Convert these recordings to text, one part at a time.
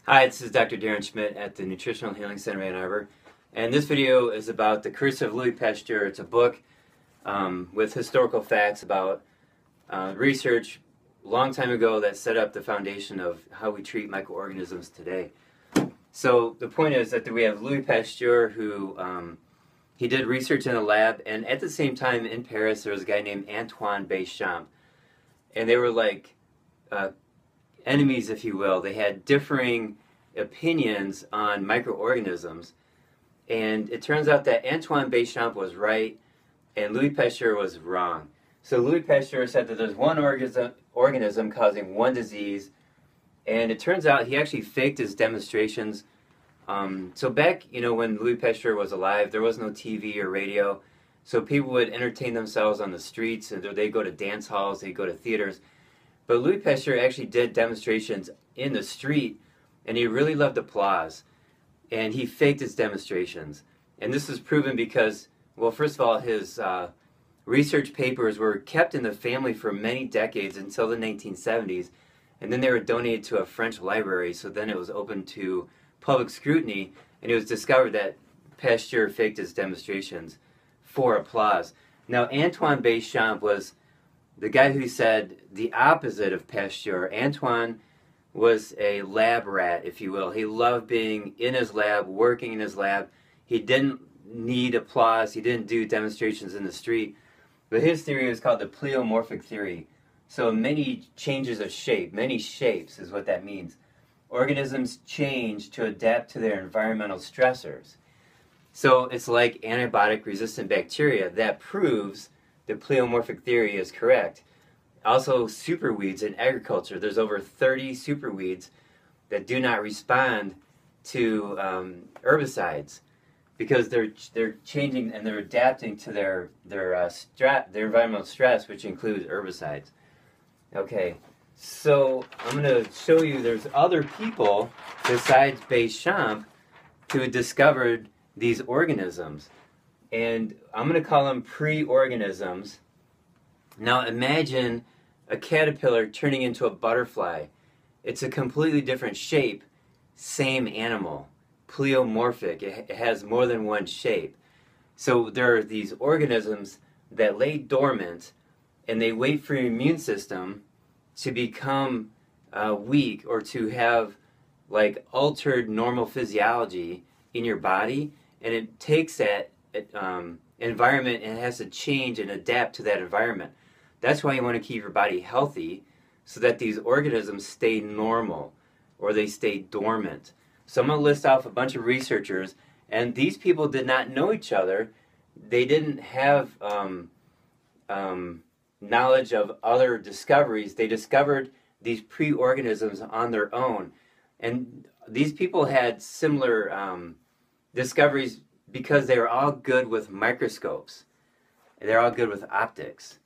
Hi, this is Dr. Darren Schmidt at the Nutritional Healing Center of Ann Arbor, and this video is about The Curse of Louis Pasteur. It's a book with historical facts about research a long time ago that set up the foundation of how we treat microorganisms today. So the point is that we have Louis Pasteur who he did research in a lab, and at the same time in Paris there was a guy named Antoine Béchamp, and they were like enemies, if you will. They had differing opinions on microorganisms, and it turns out that Antoine Béchamp was right and Louis Pasteur was wrong. So Louis Pasteur said that there's one organism causing one disease, and it turns out he actually faked his demonstrations. So back, when Louis Pasteur was alive, there was no TV or radio, so people would entertain themselves on the streets, and they'd go to dance halls, they'd go to theaters. But Louis Pasteur actually did demonstrations in the street, and he really loved applause, and he faked his demonstrations. And this is proven because, well, first of all, his research papers were kept in the family for many decades until the 1970s, and then they were donated to a French library, so then it was open to public scrutiny, and it was discovered that Pasteur faked his demonstrations for applause. Now, Antoine Béchamp was the guy who said the opposite of Pasteur. Antoine was a lab rat, if you will. He loved being in his lab, working in his lab. He didn't need applause. He didn't do demonstrations in the street. But his theory was called the pleomorphic theory. So many changes of shape, many shapes is what that means. Organisms change to adapt to their environmental stressors. So it's like antibiotic-resistant bacteria. That proves the pleomorphic theory is correct. Also, superweeds in agriculture. There's over 30 superweeds that do not respond to herbicides because they're changing and they're adapting to their environmental stress, which includes herbicides. Okay, so I'm going to show you there's other people besides Béchamp who discovered these organisms. And I'm going to call them pre-organisms. Now imagine a caterpillar turning into a butterfly. It's a completely different shape, same animal, pleomorphic. It has more than one shape. So there are these organisms that lay dormant, and they wait for your immune system to become weak or to have like altered normal physiology in your body, and it takes that environment and it has to change and adapt to that environment. That's why you want to keep your body healthy, so that these organisms stay normal or they stay dormant. So I'm going to list off a bunch of researchers, and these people did not know each other. They didn't have knowledge of other discoveries. They discovered these pre-organisms on their own, and these people had similar discoveries because they were all good with microscopes. They're all good with optics.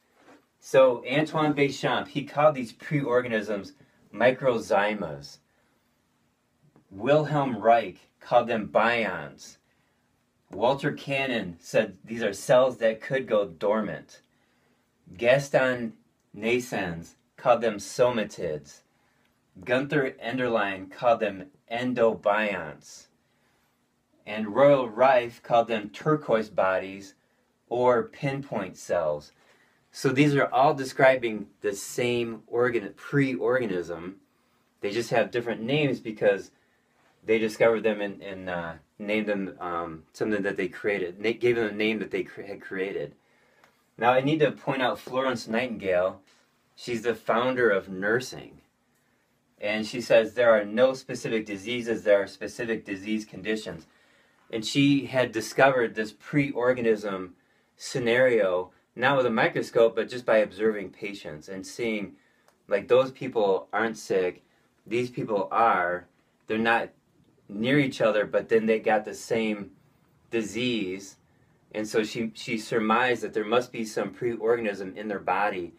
So Antoine Béchamp, he called these pre-organisms microzymas. Wilhelm Reich called them bions. Walter Cannon said these are cells that could go dormant. Gaston Naessens called them somatids. Gunther Enderlein called them endobionts. And Royal Rife called them turquoise bodies or pinpoint cells. So these are all describing the same pre-organism. They just have different names because they discovered them and named them something that they created. They gave them a name that they had created. Now I need to point out Florence Nightingale. She's the founder of nursing. And she says there are no specific diseases, there are specific disease conditions. And she had discovered this pre-organism scenario, not with a microscope, but just by observing patients and seeing, like, those people aren't sick, these people are, they're not near each other, but then they got the same disease. And so she surmised that there must be some pre-organism in their body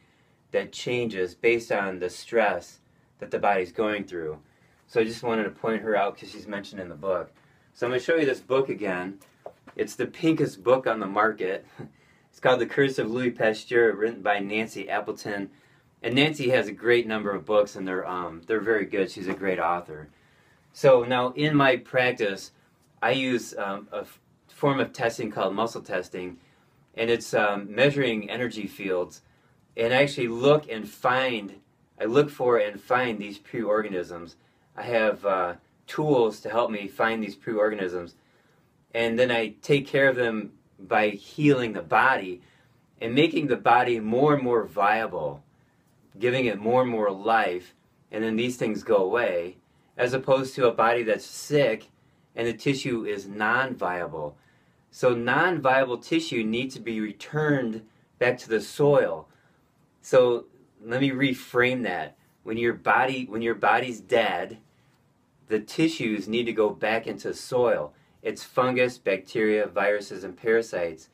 that changes based on the stress that the body's going through. So I just wanted to point her out because she's mentioned in the book. So I'm going to show you this book again. It's the pinkest book on the market. It's called The Curse of Louis Pasteur, written by Nancy Appleton. And Nancy has a great number of books, and they're very good. She's a great author. So now in my practice, I use a form of testing called muscle testing, and it's measuring energy fields, and I actually look for and find these pre-organisms. I have tools to help me find these pre-organisms, and then I take care of them by healing the body and making the body more and more viable, giving it more and more life, and then these things go away, as opposed to a body that's sick and the tissue is non-viable. So non-viable tissue needs to be returned back to the soil. So let me reframe that. When your body's dead, the tissues need to go back into soil. It's fungus, bacteria, viruses, and parasites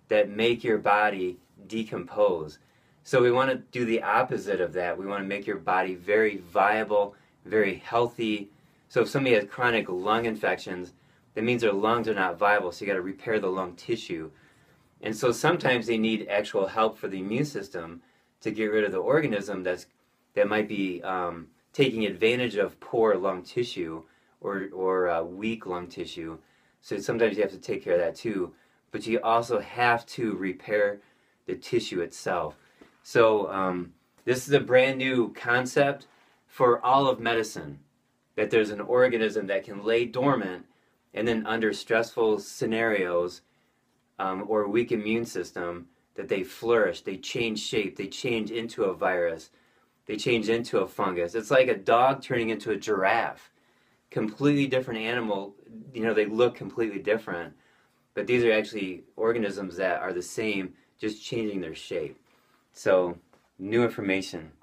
that make your body decompose. So we want to do the opposite of that. We want to make your body very viable, very healthy. So if somebody has chronic lung infections, that means their lungs are not viable, so you got to repair the lung tissue. And so sometimes they need actual help for the immune system to get rid of the organism that might be taking advantage of poor lung tissue or weak lung tissue. So sometimes you have to take care of that too. But you also have to repair the tissue itself. So this is a brand new concept for all of medicine, that there's an organism that can lay dormant, and then under stressful scenarios or weak immune system, that they flourish, they change shape, they change into a virus, they change into a fungus. It's like a dog turning into a giraffe. Completely different animal, they look completely different, but these are actually organisms that are the same, just changing their shape. So, new information.